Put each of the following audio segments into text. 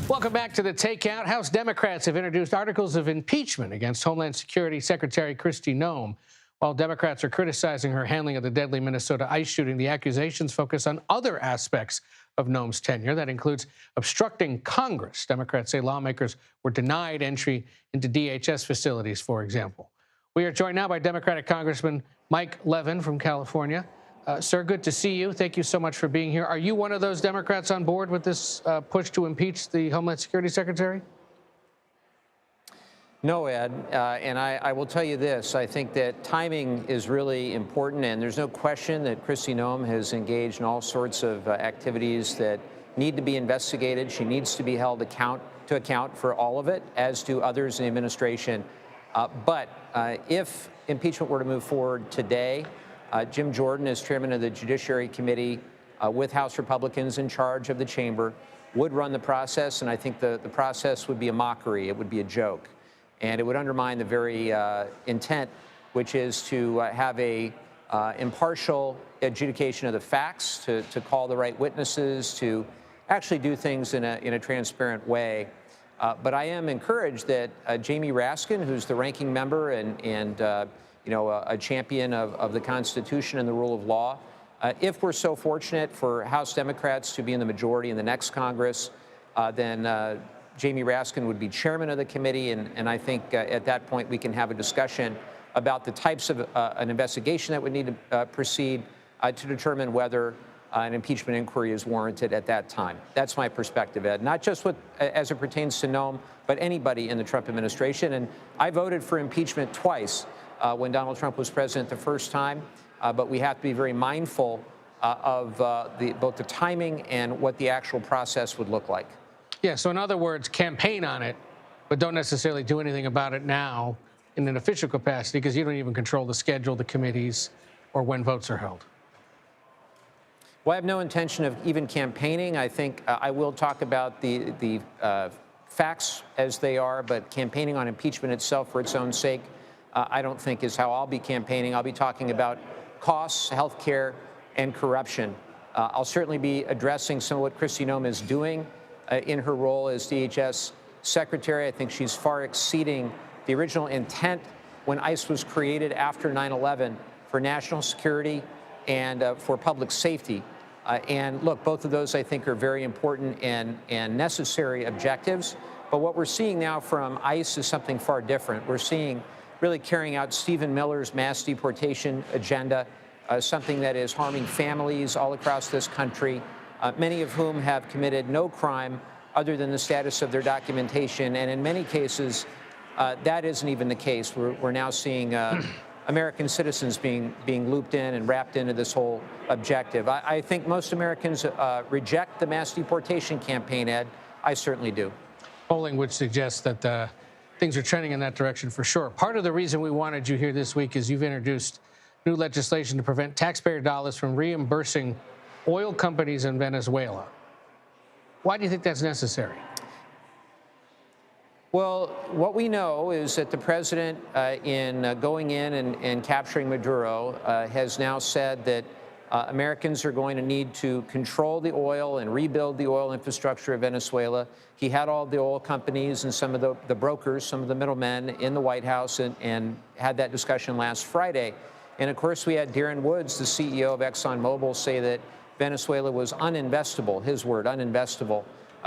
Welcome back to the Takeout. House Democrats have introduced articles of impeachment against Homeland Security Secretary Kristi Noem. While Democrats are criticizing her handling of the deadly Minnesota ICE shooting, the accusations focus on other aspects of Noem's tenure. That includes obstructing Congress. Democrats say lawmakers were denied entry into DHS facilities, for example. We are joined now by Democratic Congressman Mike Levin from California. Sir, good to see you. Thank you so much for being here. Are you one of those Democrats on board with this push to impeach the Homeland Security Secretary? No, Ed, and I will tell you this. I think that timing is really important, and there's no question that Kristi Noem has engaged in all sorts of activities that need to be investigated. She needs to be held to account for all of it, as do others in the administration. But if impeachment were to move forward today, Jim Jordan, as chairman of the Judiciary Committee, with House Republicans in charge of the chamber, would run the process, and I think the process would be a mockery. It would be a joke. And it would undermine the very intent, which is to have a impartial adjudication of the facts, to call the right witnesses, to actually do things in a transparent way. But I am encouraged that Jamie Raskin, who's the ranking member and a champion of the Constitution and the rule of law, if we're so fortunate for House Democrats to be in the majority in the next Congress, then Jamie Raskin would be chairman of the committee, and I think at that point we can have a discussion about the types of an investigation that would need to proceed to determine whether an impeachment inquiry is warranted at that time. That's my perspective, Ed. Not just as it pertains to Noem, but anybody in the Trump administration. And I voted for impeachment twice when Donald Trump was president the first time, but we have to be very mindful of both the timing and what the actual process would look like. Yeah, so in other words, campaign on it, but don't necessarily do anything about it now in an official capacity because you don't even control the schedule, the committees, or when votes are held. Well, I have no intention of even campaigning. I think I will talk about the facts as they are, but campaigning on impeachment itself for its own sake, I don't think is how I'll be campaigning. I'll be talking about costs, health care, and corruption. I'll certainly be addressing some of what Kristi Noem is doing in her role as DHS secretary. I think she's far exceeding the original intent when ICE was created after 9/11 for national security and for public safety. And look, both of those I think are very important and necessary objectives. But what we're seeing now from ICE is something far different. We're seeing really carrying out Stephen Miller's mass deportation agenda, something that is harming families all across this country, many of whom have committed no crime other than the status of their documentation. And in many cases, that isn't even the case. We're now seeing American citizens being looped in and wrapped into this whole objective. I think most Americans reject the mass deportation campaign, Ed. I certainly do. Polling would suggest that things are trending in that direction for sure. Part of the reason we wanted you here this week is you've introduced new legislation to prevent taxpayer dollars from reimbursing oil companies in Venezuela. Why do you think that's necessary? Well, what we know is that the president, in going in and capturing Maduro, has now said that Americans are going to need to control the oil and rebuild the oil infrastructure of Venezuela. He had all the oil companies and some of the brokers, some of the middlemen in the White House and had that discussion last Friday. And of course, we had Darren Woods, the CEO of ExxonMobil, say that Venezuela was uninvestable, his word, uninvestable,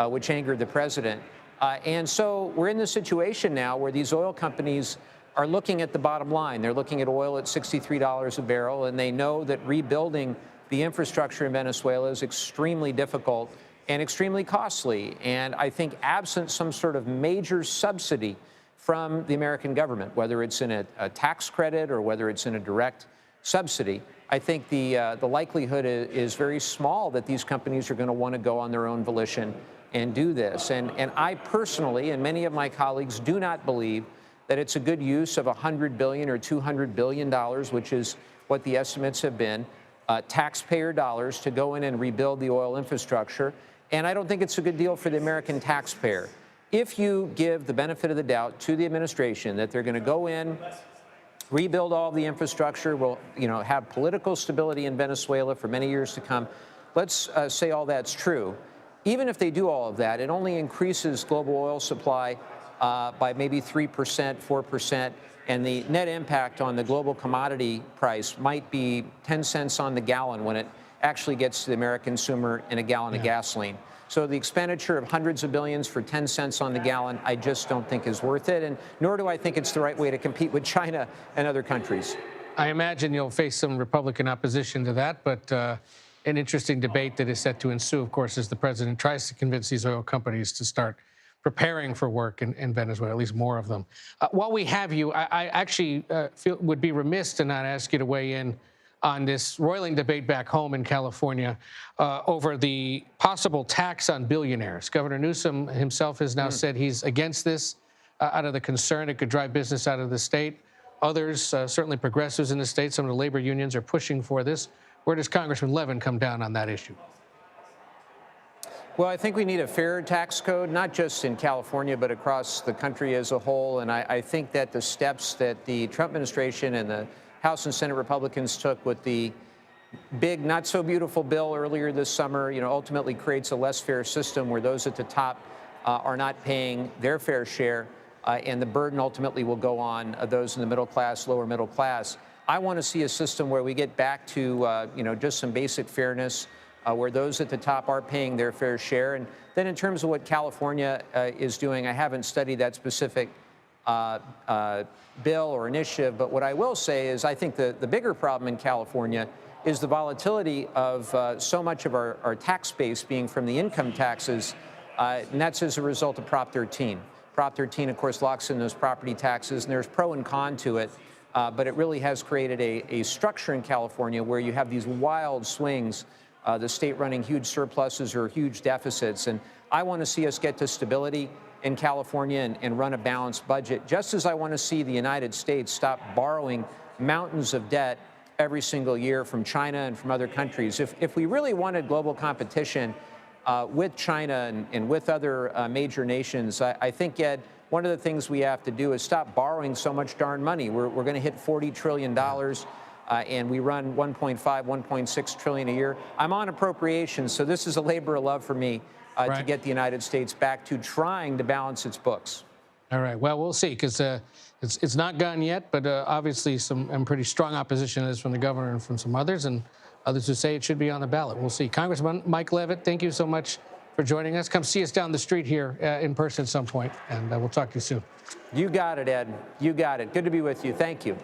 which angered the president. And so we're in this situation now where these oil companies are looking at the bottom line. They're looking at oil at $63 a barrel, and they know that rebuilding the infrastructure in Venezuela is extremely difficult and extremely costly. And I think absent some sort of major subsidy from the American government, whether it's in a tax credit or whether it's in a direct subsidy, I think the likelihood is very small that these companies are going to want to go on their own volition and do this. And I personally, and many of my colleagues, do not believe that it's a good use of $100 billion or $200 billion, which is what the estimates have been, taxpayer dollars to go in and rebuild the oil infrastructure. And I don't think it's a good deal for the American taxpayer. If you give the benefit of the doubt to the administration that they're going to go in, rebuild all the infrastructure, will have political stability in Venezuela for many years to come, let's say all that's true. even if they do all of that, it only increases global oil supply by maybe 3%, 4%, and the net impact on the global commodity price might be 10 cents on the gallon when it actually gets to the American consumer in a gallon of gasoline. So the expenditure of hundreds of billions for 10 cents on the gallon, I just don't think is worth it, and nor do I think it's the right way to compete with China and other countries. I imagine you'll face some Republican opposition to that, but an interesting debate that is set to ensue, of course, as the president tries to convince these oil companies to start preparing for work in Venezuela, at least more of them. While we have you, I actually would be remiss to not ask you to weigh in on this roiling debate back home in California over the possible tax on billionaires. Governor Newsom himself has now said he's against this out of the concern it could drive business out of the state. Others, certainly progressives in the state, some of the labor unions are pushing for this. Where does Congressman Levin come down on that issue? Well, I think we need a fair tax code, not just in California, but across the country as a whole. And I think that the steps that the Trump administration and the House and Senate Republicans took with the big, not so beautiful bill earlier this summer, ultimately creates a less fair system where those at the top are not paying their fair share, and the burden ultimately will go on those in the middle class, lower middle class. I want to see a system where we get back to, just some basic fairness, where those at the top are paying their fair share. And then in terms of what California is doing, I haven't studied that specific bill or initiative, but what I will say is I think the bigger problem in California is the volatility of so much of our tax base being from the income taxes, and that's as a result of Prop 13. Prop 13, of course, locks in those property taxes, and there's pro and con to it, but it really has created a structure in California where you have these wild swings, the state running huge surpluses or huge deficits. And I want to see us get to stability in California and run a balanced budget, just as I want to see the United States stop borrowing mountains of debt every single year from China and from other countries. If we really wanted global competition with China and with other major nations, I think, Ed, one of the things we have to do is stop borrowing so much darn money. We're going to hit $40 trillion. And we run 1.6 trillion a year. I'm on appropriations, so this is a labor of love for me to get the United States back to trying to balance its books. All right. Well, we'll see, because it's not gone yet, but obviously some pretty strong opposition is from the governor and from some others, and others who say it should be on the ballot. We'll see. Congressman Mike Leavitt, thank you so much for joining us. Come see us down the street here in person at some point, and we'll talk to you soon. You got it, Ed. You got it. Good to be with you. Thank you.